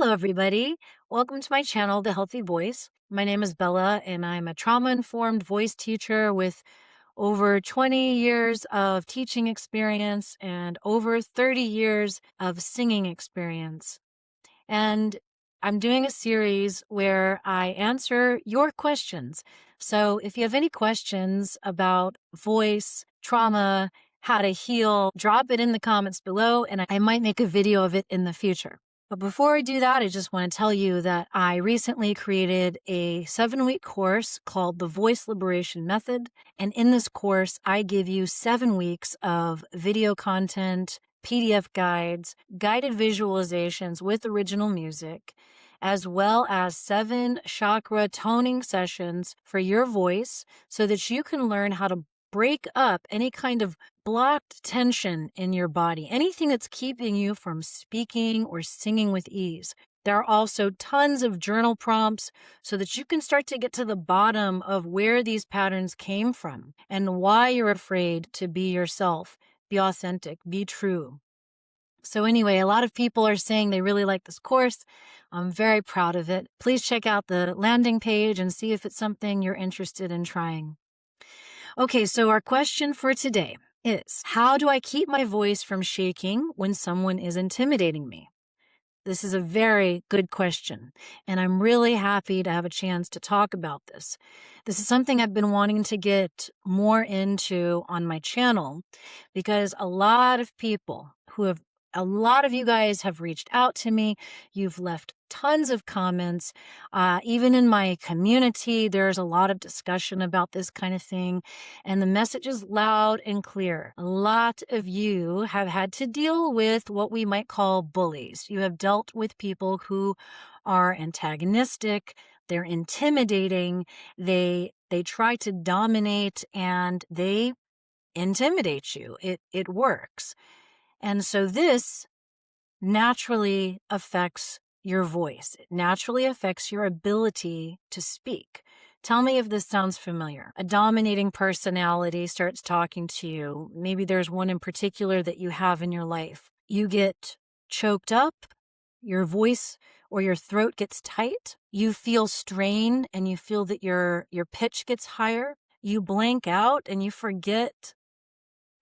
Hello, everybody. Welcome to my channel, The Healthy Voice. My name is Bella, and I'm a trauma-informed voice teacher with over 20 years of teaching experience and over 30 years of singing experience. And I'm doing a series where I answer your questions. So if you have any questions about voice, trauma, how to heal, drop it in the comments below, and I might make a video of it in the future. But before I do that, I just want to tell you that I recently created a 7-week course called the Voice Liberation Method. And in this course, I give you 7 weeks of video content, PDF guides, guided visualizations with original music, as well as 7 chakra toning sessions for your voice so that you can learn how to break up any kind of blocked tension in your body, anything that's keeping you from speaking or singing with ease. There are also tons of journal prompts so that you can start to get to the bottom of where these patterns came from and why you're afraid to be yourself, be authentic, be true. So anyway, a lot of people are saying they really like this course. I'm very proud of it. Please check out the landing page and see if it's something you're interested in trying. Okay, so our question for today is, how do I keep my voice from shaking when someone is intimidating me? This is a very good question, and I'm really happy to have a chance to talk about this. This is something I've been wanting to get more into on my channel because a lot of you guys have reached out to me. You've left tons of comments. Even in my community, there's a lot of discussion about this kind of thing. And the message is loud and clear. A lot of you have had to deal with what we might call bullies. You have dealt with people who are antagonistic. They're intimidating. They try to dominate and they intimidate you. It works. And so this naturally affects your voice. It naturally affects your ability to speak. Tell me if this sounds familiar. A dominating personality starts talking to you. Maybe there's one in particular that you have in your life. You get choked up, your voice or your throat gets tight. You feel strain and you feel that your pitch gets higher. You blank out and you forget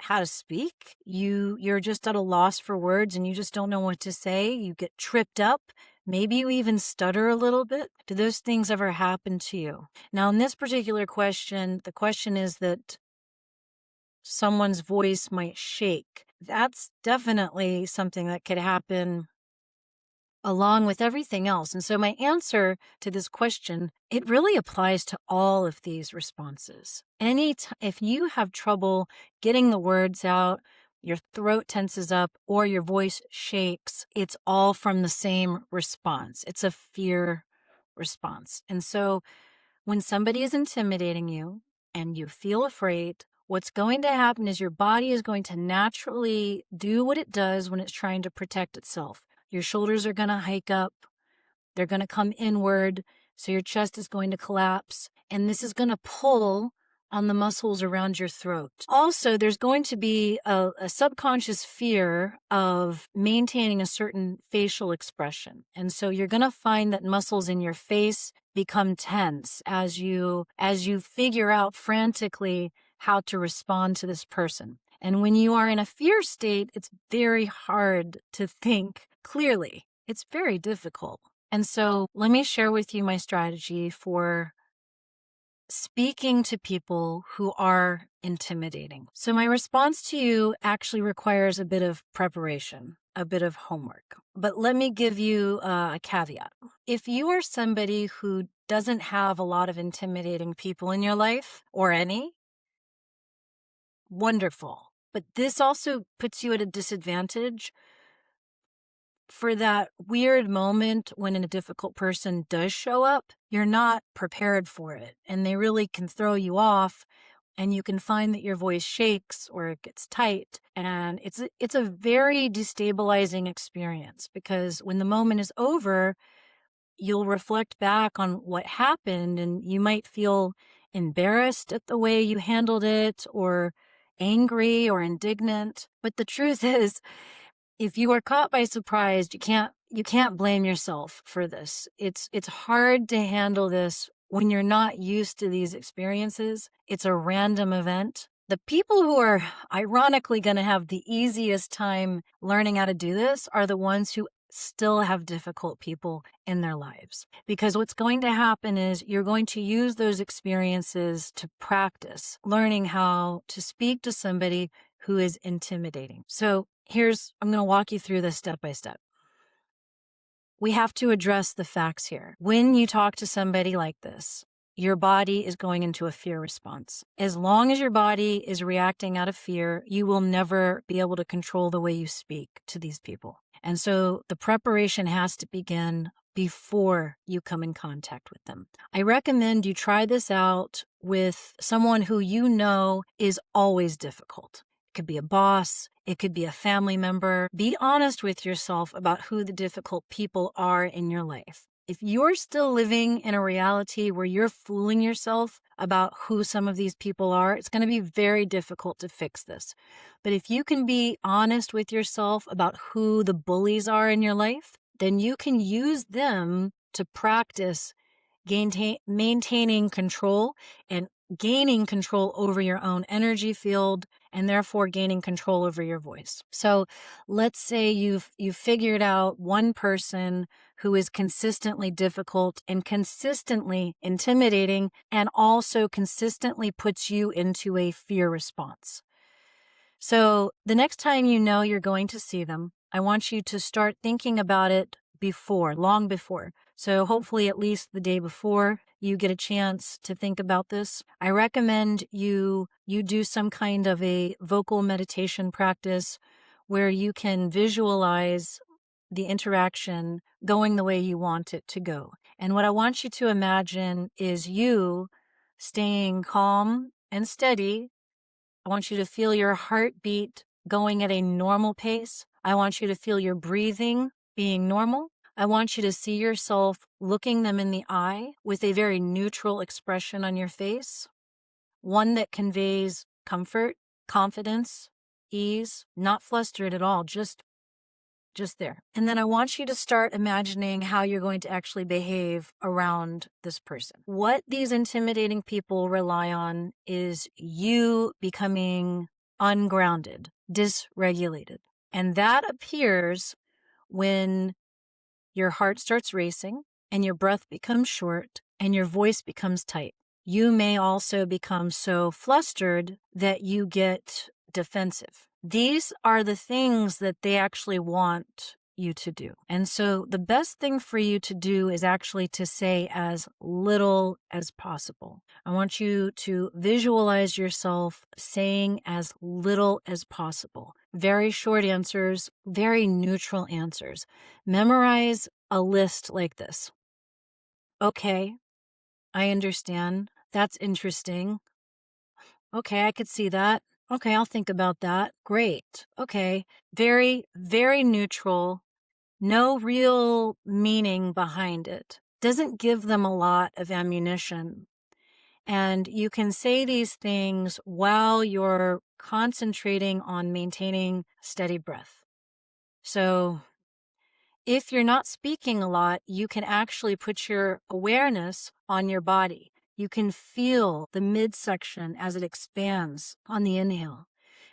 how to speak. You're just at a loss for words and you just don't know what to say. You get tripped up. Maybe you even stutter a little bit. Do those things ever happen to you? Now, in this particular question, the question is that someone's voice might shake. That's definitely something that could happen along with everything else. And so my answer to this question, it really applies to all of these responses. If you have trouble getting the words out, your throat tenses up, or your voice shakes, it's all from the same response. It's a fear response. And so when somebody is intimidating you and you feel afraid, what's going to happen is your body is going to naturally do what it does when it's trying to protect itself. Your shoulders are going to hike up. They're going to come inward. So your chest is going to collapse. And this is going to pull on the muscles around your throat. Also, there's going to be a subconscious fear of maintaining a certain facial expression. And so you're going to find that muscles in your face become tense as you figure out frantically how to respond to this person. And when you are in a fear state, it's very hard to think clearly. It's very difficult. And so let me share with you my strategy for speaking to people who are intimidating. So my response to you actually requires a bit of preparation, a bit of homework. But let me give you a caveat. If you are somebody who doesn't have a lot of intimidating people in your life, or any, wonderful. But this also puts you at a disadvantage for that weird moment when a difficult person does show up. You're not prepared for it, and they really can throw you off, and you can find that your voice shakes or it gets tight, and it's a very destabilizing experience because when the moment is over, you'll reflect back on what happened, and you might feel embarrassed at the way you handled it, or angry or indignant. But the truth is, if you are caught by surprise, you can't blame yourself for this. It's hard to handle this when you're not used to these experiences. It's a random event. The people who are ironically going to have the easiest time learning how to do this are the ones who still have difficult people in their lives. Because what's going to happen is you're going to use those experiences to practice learning how to speak to somebody who is intimidating. So I'm going to walk you through this step by step. We have to address the facts here. When you talk to somebody like this, your body is going into a fear response. As long as your body is reacting out of fear, you will never be able to control the way you speak to these people. And so the preparation has to begin before you come in contact with them. I recommend you try this out with someone who you know is always difficult. It could be a boss. It could be a family member. Be honest with yourself about who the difficult people are in your life. If you're still living in a reality where you're fooling yourself about who some of these people are, it's going to be very difficult to fix this. But if you can be honest with yourself about who the bullies are in your life, then you can use them to practice maintaining control and gaining control over your own energy field and therefore gaining control over your voice. So let's say you've figured out one person who is consistently difficult and consistently intimidating and also consistently puts you into a fear response. So the next time you know you're going to see them, I want you to start thinking about it long before. So hopefully at least the day before you get a chance to think about this. I recommend you do some kind of a vocal meditation practice where you can visualize the interaction going the way you want it to go. And what I want you to imagine is you staying calm and steady. I want you to feel your heartbeat going at a normal pace. I want you to feel your breathing being normal. I want you to see yourself looking them in the eye with a very neutral expression on your face, one that conveys comfort, confidence, ease, not flustered at all, just there. And then I want you to start imagining how you're going to actually behave around this person. What these intimidating people rely on is you becoming ungrounded, dysregulated. And that appears when your heart starts racing and your breath becomes short and your voice becomes tight. You may also become so flustered that you get defensive. These are the things that they actually want you to do. And so the best thing for you to do is actually to say as little as possible. I want you to visualize yourself saying as little as possible. Very short answers, very neutral answers. Memorize a list like this. Okay, I understand. That's interesting. Okay, I could see that. Okay, I'll think about that. Great. Okay. Very, very neutral. No real meaning behind it. Doesn't give them a lot of ammunition. And you can say these things while you're concentrating on maintaining steady breath. So if you're not speaking a lot, you can actually put your awareness on your body. You can feel the midsection as it expands on the inhale,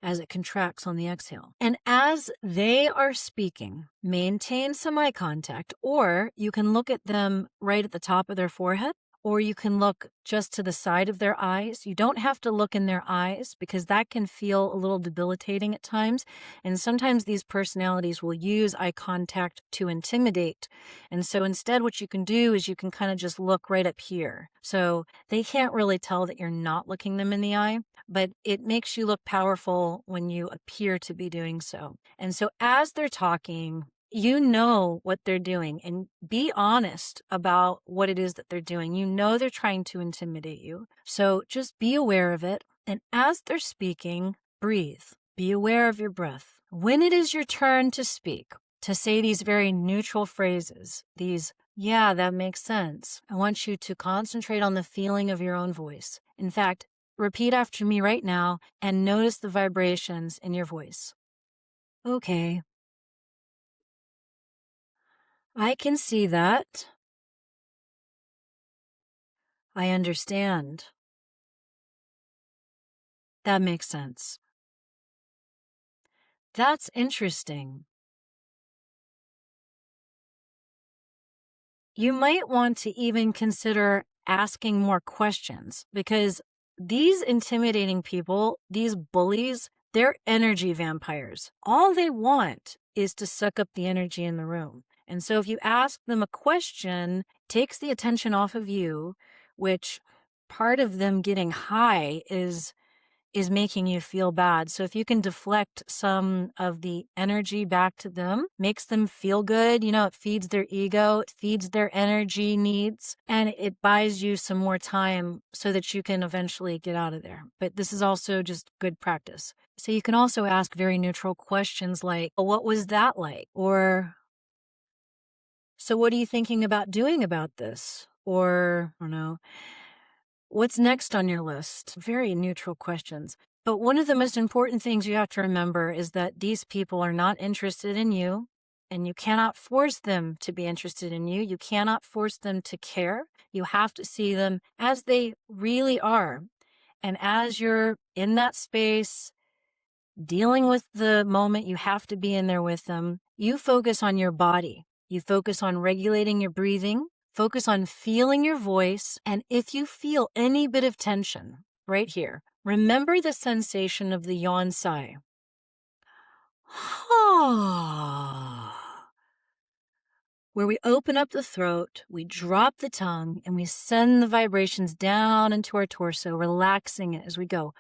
as it contracts on the exhale. And as they are speaking, maintain some eye contact, or you can look at them right at the top of their forehead, or you can look just to the side of their eyes. You don't have to look in their eyes because that can feel a little debilitating at times. And sometimes these personalities will use eye contact to intimidate. And so instead, what you can do is you can kind of just look right up here. So they can't really tell that you're not looking them in the eye, but it makes you look powerful when you appear to be doing so. And so as they're talking, you know what they're doing, and be honest about what it is that they're doing. You know they're trying to intimidate you. So just be aware of it. And as they're speaking, breathe. Be aware of your breath. When it is your turn to speak, to say these very neutral phrases, yeah, that makes sense. I want you to concentrate on the feeling of your own voice. In fact, repeat after me right now and notice the vibrations in your voice. Okay. I can see that. I understand. That makes sense. That's interesting. You might want to even consider asking more questions because these intimidating people, these bullies, they're energy vampires. All they want is to suck up the energy in the room. And so if you ask them a question, takes the attention off of you, which part of them getting high is making you feel bad. So if you can deflect some of the energy back to them, makes them feel good, it feeds their ego, it feeds their energy needs, and it buys you some more time so that you can eventually get out of there. But this is also just good practice. So you can also ask very neutral questions like, "Well, what was that like?" Or, "So what are you thinking about doing about this?" Or, I don't know, "What's next on your list?" Very neutral questions. But one of the most important things you have to remember is that these people are not interested in you, and you cannot force them to be interested in you. You cannot force them to care. You have to see them as they really are. And as you're in that space, dealing with the moment you have to be in there with them, you focus on your body. You focus on regulating your breathing, focus on feeling your voice. And if you feel any bit of tension right here, remember the sensation of the yawn-sigh. Where we open up the throat, we drop the tongue, and we send the vibrations down into our torso, relaxing it as we go.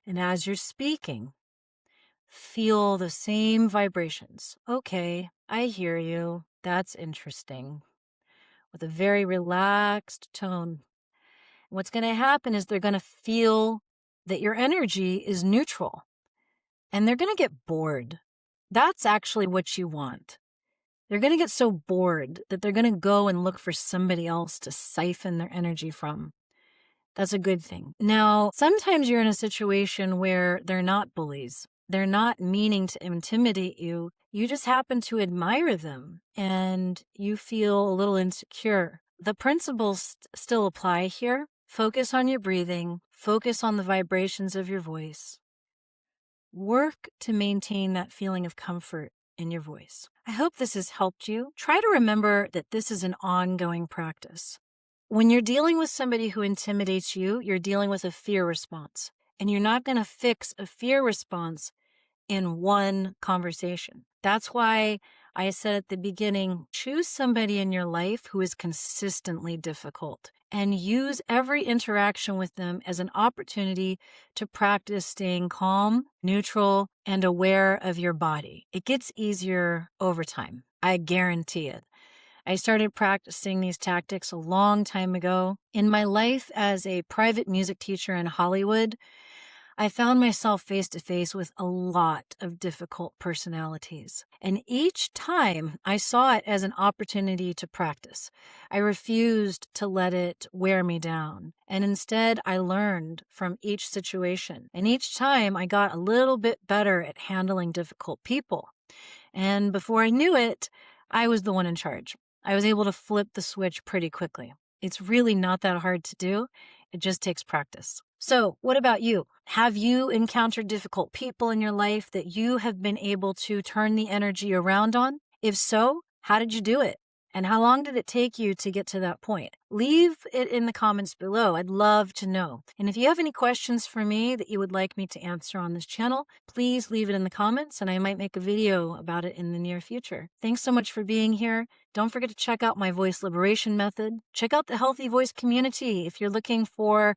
And as you're speaking, feel the same vibrations. Okay, I hear you. That's interesting. With a very relaxed tone. What's going to happen is they're going to feel that your energy is neutral and they're going to get bored. That's actually what you want. They're going to get so bored that they're going to go and look for somebody else to siphon their energy from. That's a good thing. Now, sometimes you're in a situation where they're not bullies. They're not meaning to intimidate you. You just happen to admire them and you feel a little insecure. The principles still apply here. Focus on your breathing. Focus on the vibrations of your voice. Work to maintain that feeling of comfort in your voice. I hope this has helped you. Try to remember that this is an ongoing practice. When you're dealing with somebody who intimidates you, you're dealing with a fear response. And you're not going to fix a fear response in one conversation. That's why I said at the beginning, choose somebody in your life who is consistently difficult and use every interaction with them as an opportunity to practice staying calm, neutral, and aware of your body. It gets easier over time. I guarantee it. I started practicing these tactics a long time ago. In my life as a private music teacher in Hollywood, I found myself face to face with a lot of difficult personalities. And each time I saw it as an opportunity to practice. I refused to let it wear me down. And instead, I learned from each situation. And each time I got a little bit better at handling difficult people. And before I knew it, I was the one in charge. I was able to flip the switch pretty quickly. It's really not that hard to do. It just takes practice. So what about you? Have you encountered difficult people in your life that you have been able to turn the energy around on? If so, how did you do it? And how long did it take you to get to that point? Leave it in the comments below. I'd love to know. And if you have any questions for me that you would like me to answer on this channel, please leave it in the comments and I might make a video about it in the near future. Thanks so much for being here. Don't forget to check out my voice liberation method. Check out the Healthy Voice community if you're looking for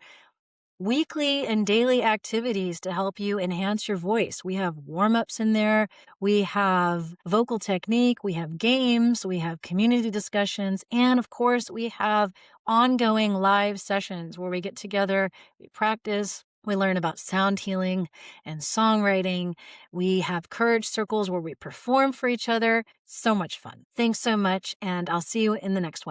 weekly and daily activities to help you enhance your voice. We have warm-ups in there. We have vocal technique. We have games. We have community discussions. And of course, we have ongoing live sessions where we get together, we practice, we learn about sound healing and songwriting. We have courage circles where we perform for each other. So much fun. Thanks so much, and I'll see you in the next one.